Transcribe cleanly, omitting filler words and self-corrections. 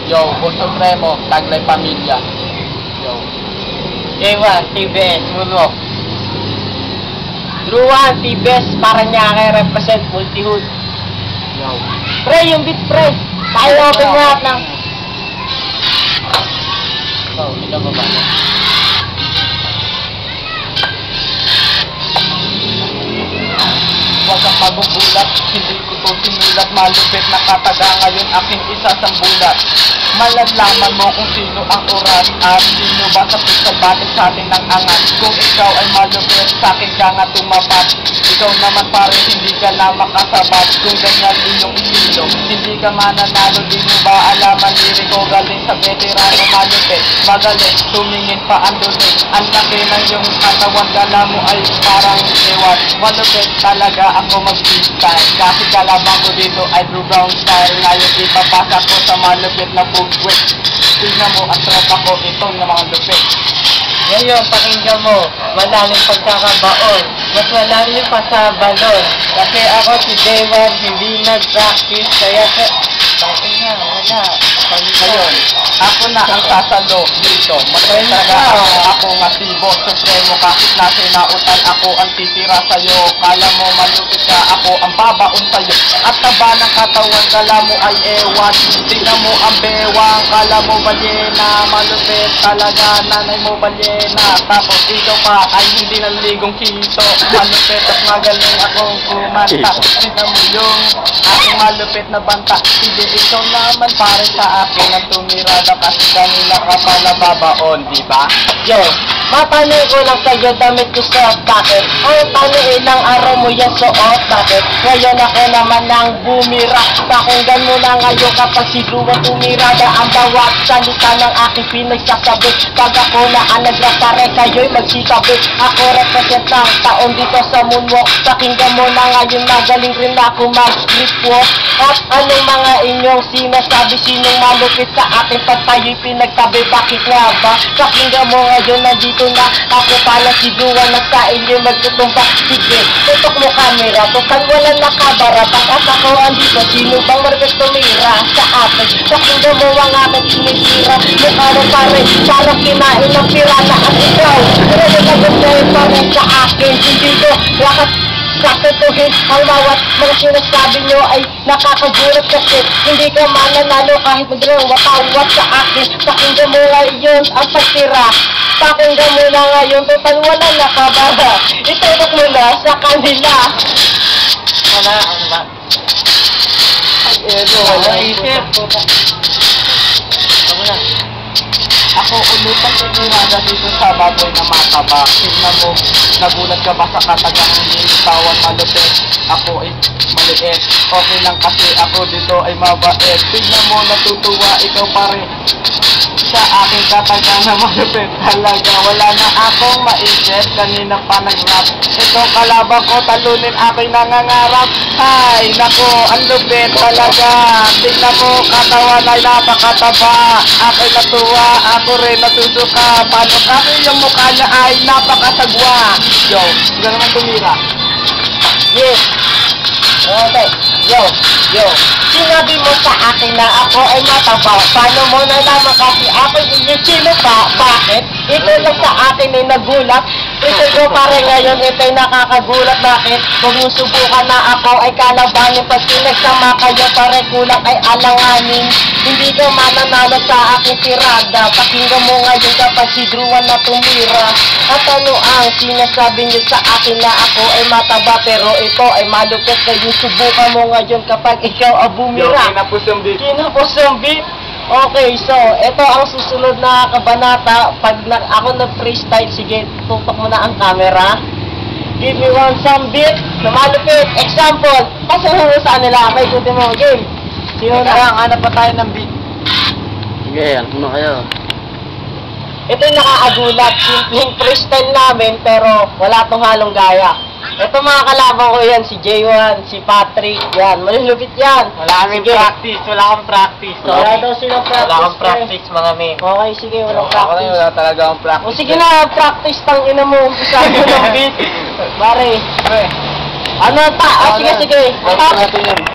Yo, Bull Supremo, Taglay Pamilya. Yo. J1, TBS, Moonwalk. Druan, TBS, Paranaque, represent Multihood. Yo. Pre, yung beat pre. Tayo open lahat ng... So, ikaw ba ba? Huwag kang magugulat, hindi ko to sinulat. Malupit na kataga ngayon aking isasambulat. Malalaman mo kung sino ang oras at sino ba sa pixel bakit sa atin ng angat. Kung ikaw ay malupit, sa akin ka nga tumapat. Ikaw naman pare, hindi ka na makasabat. Kung ganyan inyong estilo, hindi ka mananalo. Di mo ba alaman, liriko galing sa veterano. Malupit, magaling, tumingin pa ang dulit. Ang laki ng iyong katawan, gala mo ay parang ewan. Malupit talaga ako mag-freestyle. Kasi kalabang ko dito ay Blue Brown style. Ngayon ipapasa ko sa malupit na footwear. Tignan mo ang tropa ko, ito na mga lupit. Ngayon, pakinggan mo, malalim pagkakabaon. Mas malalim pa sa balon. Kasi ako si J1, hindi nag-practice. Kaya sa... Bakit nga, wala. Ngayon, ako na ang sasalo dito. Matalaga ako nga si Boss Supremo. Kahit na sinautan ako ang titira sa'yo. Kala mo malupit ka, ako ang babaon sa'yo. At taba ng katawan, kala mo ay ewan. Tingnan mo ang bewang, kala mo balyena. Malupit talaga, nanay mo balyena. Tapos ikaw pa ay hindi naligong kito. Malupit at magaling akong kumanta. Tingnan mo yung aking malupit na banta. Hindi ikaw naman pare sa akin ang tumirada. Kasi kanila ka pa nababaon, diba? Yo, mapanay ko lang sa'yo, damit ko suot, bakit? Ay, paano ilang araw mo yan suot, bakit? Ngayon ako naman ang bumira. Pakinggan mo na ngayon kapag sigluwang tumirada. Ang bawat salita ng aking pinagsasabi. Pag ako na ang nagrapare, kayo'y magsikabit. Ako represent ng taon dito sa Moonwalk. Pakinggan mo na ngayon, magaling rin ako mag-street walk. At anong mga inyong sinasabi, sinong malupit sa akin pag tayo'y pinagtabi? Bakit nga ba? Pakinggan mo ngayon, nandito na ako pala si Duan na sa inyo magtutumba. Sige, tutok mo camera, total wala nakabara. Pagkat ako andito, sino bang marupit tumira sa akin? Pakinggan mo ang aking sinisira. Mukha mo pare, parang kinain ng pirana. At ikaw, pero nagagawin pa rin sa akin. Hindi ko lakas katutuhin ang bawat mga sinasabi nyo ay nakakagulat kasi hindi ka mananalo kahit magdalawang watawat sa akin. Pakinggan mo ngayon ang pagtira. Pakinggan mo na ngayon, total wala nakabara. Itutok mo na sa kanila. Wala, ano ba? Wala isip. Ano na? Ako ulutang tumirada dito sa baboy na mataba. Tignan mo, nagulat ka ba sa katagang hindi tawan malupit? Ako ay maliit. Okay lang kasi ako dito ay mabait. Tignan mo, natutuwa ikaw pare sa aking katagang na malupit. Talaga, wala na akong maisip. Kanina pa nag-rap. Ito kalaban ko, talunin aking nangangarap. Ay, nako, ang lupit talaga. Tignan mo, katawan ay napakataba. Ako'y natuwa, ako rin natusuka. Paano kasi yung mukha niya ay napakasagwa. Yo, hindi naman tumira. Yes. Okay. Yo. Sinabi mo sa akin na ako ay mataba. Paano mo nalaman kasi ako yung sino pa? Bakit? Ito lang sa akin ay nagulat. Ito ko pare ngayon, ito'y nakakagulat. Bakit? Kung susubukan na ako ay kalabanin. Pag pinagsama kayo pare kulang ay alanganin. Hindi ka mananalo sa aking tirada. Pakinggan mo ngayon kapag si Druan na tumira. At ano ang sinasabi niyo sa akin na ako ay mataba pero ito ay malupit. Ngayon subukan mo ngayon kapag ikaw ang bumira. Yo, kinapos yung beat. Kinapos yung beat. Okay, so ito ang susunod na kabanata. Pag ako nag-freestyle, sige, tutok mo na ang camera. Give me some beat na malupit. Example, kasi sa nila, may ikutin mo, game. Sino na? Hanap pa tayo ng beat. Sige, ano kayo? Ito yung nakaagulat. Simpleng freestyle namin, pero wala tong halong gaya. Ito mga kalaban ko yan, si J1, si Patrick, yan. Malulupit yan. Wala kaming practice, wala akong practice. Wala daw silang practice. Wala akong practice mga men. Okay, sige, walang Ako rin, practice. wala talaga akong practice. O sige na, practice tang ina mo. Umpisa mo ng beat. Pare. Pre, Ano ta? Ah, sige, sige. Practice natin yun.